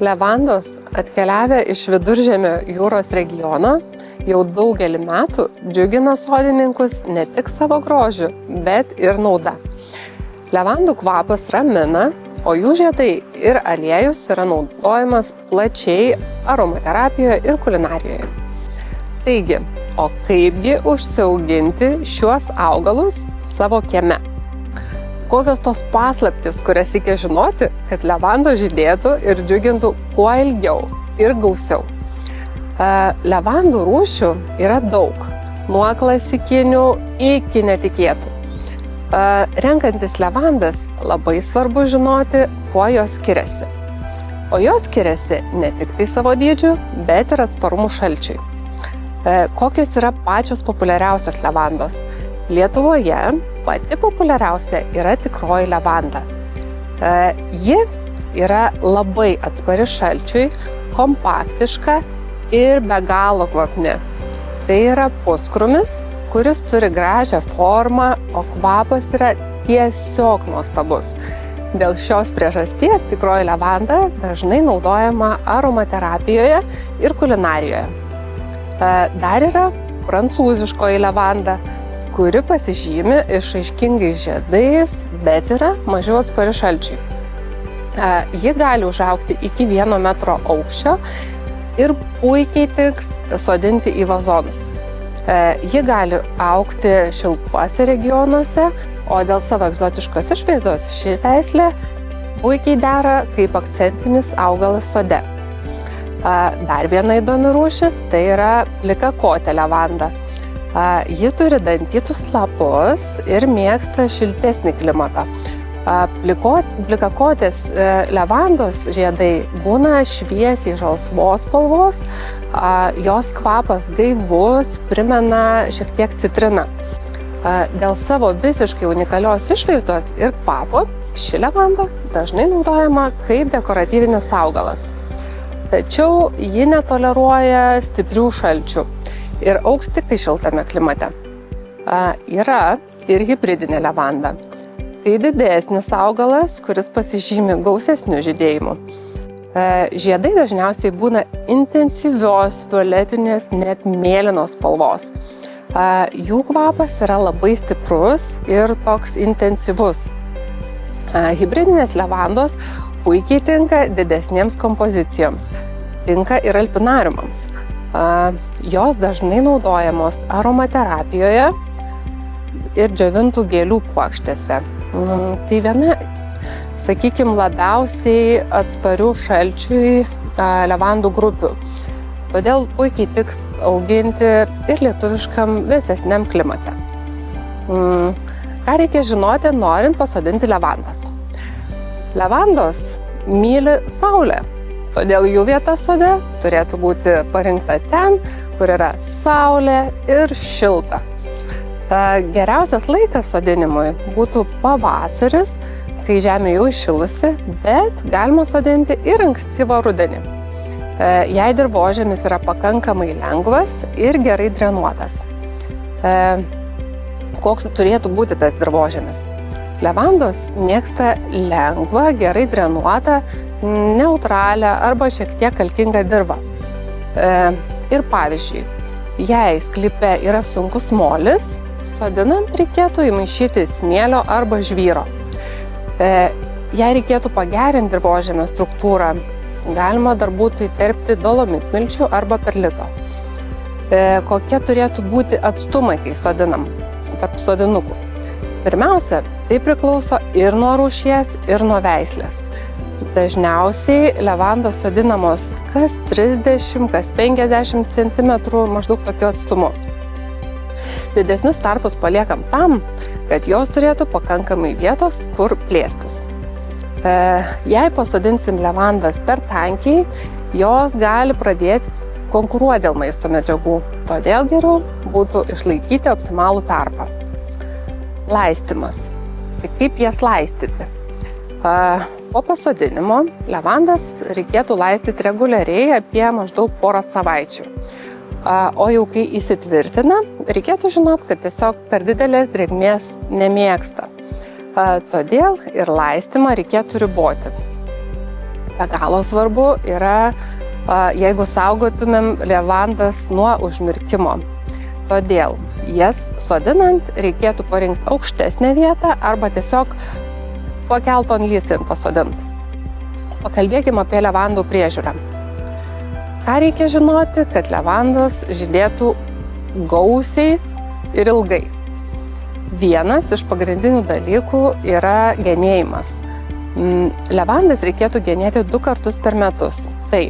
Levandos atkeliavę iš Viduržemio jūros regiono jau daugelį metų džiugina sodininkus ne tik savo grožiu, bet ir nauda. Levandų kvapas ramina, o jų žiedai ir aliejus yra naudojamas plačiai aromaterapijoje ir kulinarijoje. Taigi, o kaipgi užsiauginti šiuos augalus savo kieme? Kokios tos paslaptys, kurias reikia žinoti, kad levandos žydėtų ir džiugintų kuo ilgiau ir gausiau? Levandų rūšių yra daug, nuo klasikinių iki netikėtų. Renkantis levandas labai svarbu žinoti, kuo jos skiriasi. O jos skiriasi ne tik tai savo dydžiu, bet ir atsparumu šalčiui. Kokios yra pačios populiariausios levandos? Lietuvoje pati populiariausia yra tikroji levanda. Ji yra labai atspari šalčiui, kompaktiška ir be galo kvapni. Tai yra puskrumis, kuris turi gražią formą, o kvapas yra tiesiog nuostabus. Dėl šios priežasties tikroji levanda dažnai naudojama aromaterapijoje ir kulinarijoje. Dar yra prancūziškoji levanda, kuri pasižymi išraiškingais žiedais, bet yra mažiau atspari šalčiui. Ji gali užaugti iki 1 metro aukščio ir puikiai tiks sodinti į vazonus. Ji gali augti šiltuose regionuose, o dėl savo egzotiškos išvaizdos ši veislė puikiai dera kaip akcentinis augalas sode. Dar viena įdomi rūšis tai yra plikakotė levanda. Ji turi dantytus lapus ir mėgsta šiltesnį klimatą. Plikakotės levandos žiedai būna šviesiai žalsvos spalvos, jos kvapas gaivus, primena šiek tiek citriną. Dėl savo visiškai unikalios išvaizdos ir kvapo ši levanda dažnai naudojama kaip dekoratyvinis augalas. Tačiau ji netoleruoja stiprių šalčių ir augs tik tai šiltame klimate. Yra ir hibridinė levanda. Tai didesnis augalas, kuris pasižymi gausesniu žydėjimu. Žiedai dažniausiai būna intensyvios, violetinės, net mėlynos spalvos. Jų kvapas yra labai stiprus ir toks intensyvus. Hibridinės levandos puikiai tinka didesniems kompozicijoms. Tinka ir alpinariumams. Jos dažnai naudojamos aromaterapijoje ir džiovintų gėlių puokštėse. Tai viena, sakykime, labiausiai atsparių šalčiui levandų grupių. Todėl puikiai tiks auginti ir lietuviškam vėsesniam klimate. Ką reikia žinoti, norint pasodinti levandas? Levandos myli saulę. Todėl jų vieta sode turėtų būti parinkta ten, kur yra saulė ir šilta. Geriausias laikas sodinimui būtų pavasaris, kai žemė jau įšilusi, bet galima sodinti ir ankstyvą rudenį. Jei dirvožemis yra pakankamai lengvas ir gerai drenuotas. Koks turėtų būti tas dirvožemis? Levandos mėgsta lengvą, gerai drenuotą, neutralią arba šiek tiek kalkingą dirvą. Ir pavyzdžiui, jei sklype yra sunkus molis, sodinant reikėtų įmaišyti smėlio arba žvyro. Jei reikėtų pagerinti dirvožemio struktūrą, galima dar būtų įterpti dolomitmilčių arba perlito. Kokie turėtų būti atstumai, kai sodinam tarp sodinukų? Pirmiausia, tai priklauso ir nuo rūšies, ir nuo veislės. Dažniausiai levandos sodinamos kas 30, kas 50 cm maždaug tokiu atstumu. Didesnius tarpus paliekam tam, kad jos turėtų pakankamai vietos, kur plėstis. Jei pasodinsim levandas per tankiai, jos gali pradėti konkuruoti dėl maisto medžiagų, todėl geriau būtų išlaikyti optimalų tarpą. Laistymas. Tai kaip jas laistyti? Po pasodinimo levandas reikėtų laistyti reguliariai apie maždaug porą savaičių. O jau kai įsitvirtina, reikėtų žinot, kad tiesiog per didelės drėgmės nemėgsta. Todėl ir laistymą reikėtų riboti. be galo svarbu yra, jeigu saugotumėm levandas nuo užmirkimo. Todėl jas sodinant reikėtų parinkti aukštesnę vietą arba tiesiog pakelton lysvėn pasodinti. Pakalbėkime apie levandų priežiūrą. Ką reikia žinoti, kad levandos žydėtų gausiai ir ilgai? Vienas iš pagrindinių dalykų yra genėjimas. Levandas reikėtų genėti 2 kartus per metus. Tai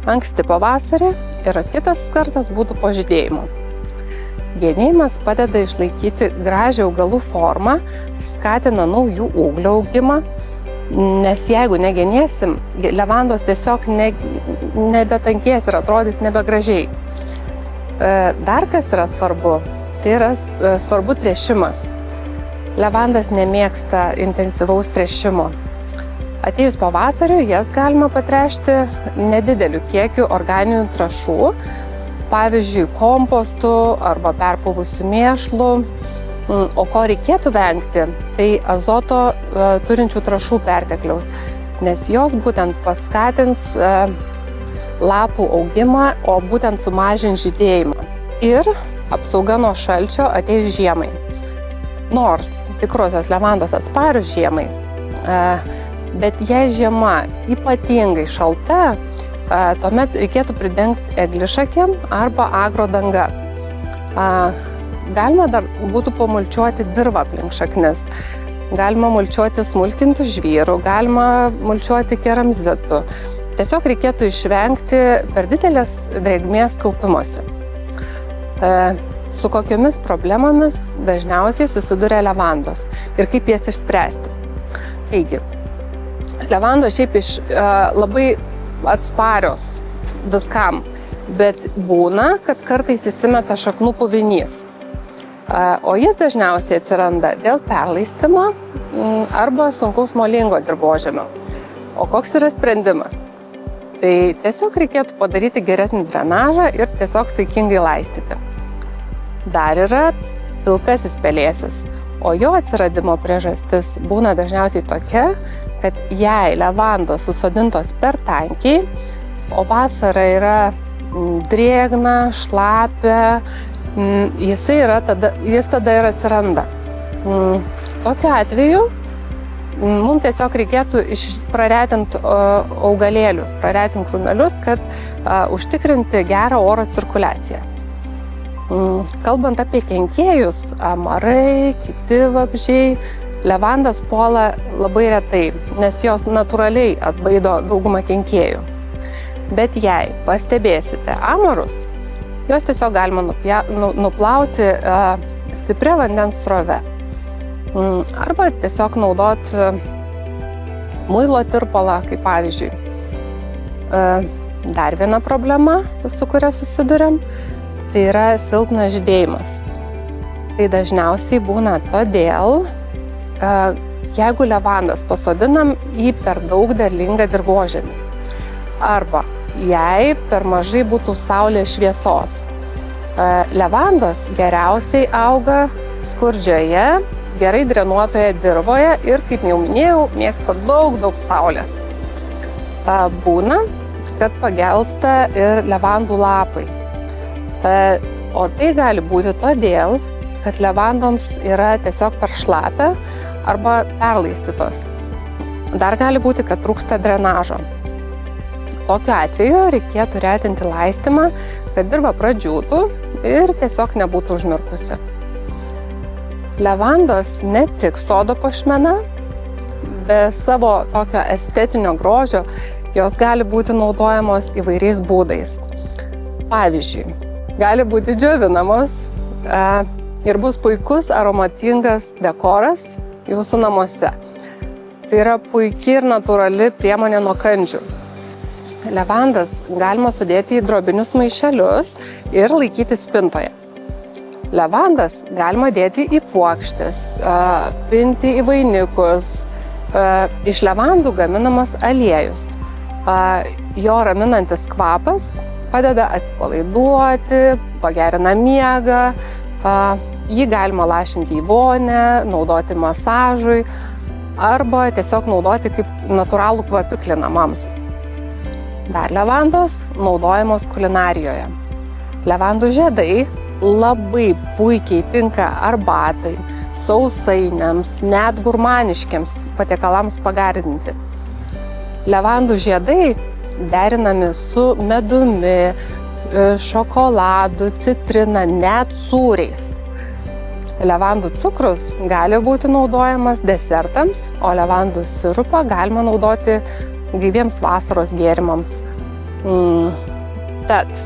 anksti pavasarį ir kitas kartas būtų po žydėjimo. Genėjimas padeda išlaikyti gražią augalų formą, skatina naujų ūglių augimą, nes jeigu negenėsim, levandos tiesiog nebetankės ir atrodys nebegražiai. Dar kas yra svarbu, tai yra svarbu tręšimas. Levandas nemėgsta intensyvaus tręšimo. Atėjus pavasariui, jas galima patręšti nedideliu kiekiu organinių trąšų, pavyzdžiui, kompostų arba perpuvusių mėšlų. O ko reikėtų vengti, tai azoto turinčių trąšų pertekliaus, nes jos būtent paskatins lapų augimą, o būtent sumažins žydėjimą. Ir apsauga nuo šalčio atėjus žiemai. Nors tikrosios levandos atsparios žiemai, bet jei žiema ypatingai šalta, tuomet reikėtų pridengti eglišakėm arba agrodanga. Galima dar būtų pamulčiuoti dirvą aplink šaknis. Galima mulčiuoti smulkintų žvyrų, galima mulčiuoti keramzitų. Tiesiog reikėtų išvengti per didelės drėgmės kaupimosi. Su kokiomis problemomis dažniausiai susiduria levandos ir kaip jas išspręsti. Taigi, levandos šiaip labai atsparios viskam, bet būna, kad kartais įsimeta šaknų puvinys. O jis dažniausiai atsiranda dėl perlaistimo arba sunkaus molingo dirvožemio. O koks yra sprendimas? Tai tiesiog reikėtų padaryti geresnį drenažą ir tiesiog saikingai laistyti. Dar yra pilkasis pelėsis, o jo atsiradimo priežastis būna dažniausiai tokia, kad jei levandos susodintos per tankiai, o vasara yra drėgna, šlapia, jis tada ir atsiranda. Tokiu atveju mums tiesiog reikėtų praretinti augalėlius, praretinti krūmelius, kad užtikrinti gerą oro cirkuliaciją. Kalbant apie kenkėjus, amarai, kiti vabzdžiai, levandas puola labai retai, nes jos natūraliai atbaido daugumą kenkėjų. Bet jei pastebėsite amarus, jos tiesiog galima nuplauti stipria vandens srove. Arba tiesiog naudoti muilo tirpalą, kaip pavyzdžiui. Dar viena problema, su kuria susiduriam, tai yra silpnas žydėjimas. Tai dažniausiai būna todėl, jeigu levandas pasodinam į per daug derlingą dirvožemį. Arba jei per mažai būtų saulės šviesos. Levandos geriausiai auga skurdžioje, gerai drenuotoje dirvoje ir, kaip jau minėjau, mėgsta daug saulės. Būna, kad pagelsta ir levandų lapai. O tai gali būti todėl, kad levandoms yra tiesiog per šlapę arba perlaistytos. Dar gali būti, kad trūksta drenažo. Tokiu atveju reikėtų retinti laistymą, kad dirva pradžiūtų ir tiesiog nebūtų užmirkusi. Levandos ne tik sodo puošmena, be savo tokio estetinio grožio jos gali būti naudojamos įvairiais būdais. Pavyzdžiui, gali būti džiovinamos ir bus puikus aromatingas dekoras jūsų namuose. Tai yra puikiai ir natūrali priemonė nuo kandžių. Levandas galima sudėti į drobinius maišelius ir laikyti spintoje. Levandas galima dėti į puokštes, pinti į vainikus. Iš levandų gaminamas aliejus. Jo raminantis kvapas padeda atsipalaiduoti, pagerina miegą. Jį galima lašinti į vonę, naudoti masažui arba tiesiog naudoti kaip natūralų kvapiklį namams. Dar levandos naudojamos kulinarijoje. Levandų žiedai labai puikiai tinka arbatai, sausainiams, net gurmaniškiams patiekalams pagardinti. Levandų žiedai derinami su medumi, šokoladu, citrina, net sūriais. Levandų cukrus gali būti naudojamas desertams, o levandų sirupą galima naudoti gaiviems vasaros gėrimams. Tad,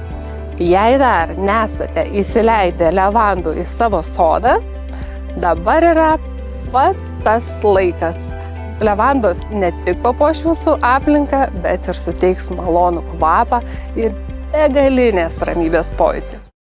jei dar nesate įsileidę levandų į savo sodą, dabar yra pats tas laikas. Levandos ne tik papuoš jūsų aplinką, bet ir suteiks malonų kvapą ir begalinės ramybės pojūtį.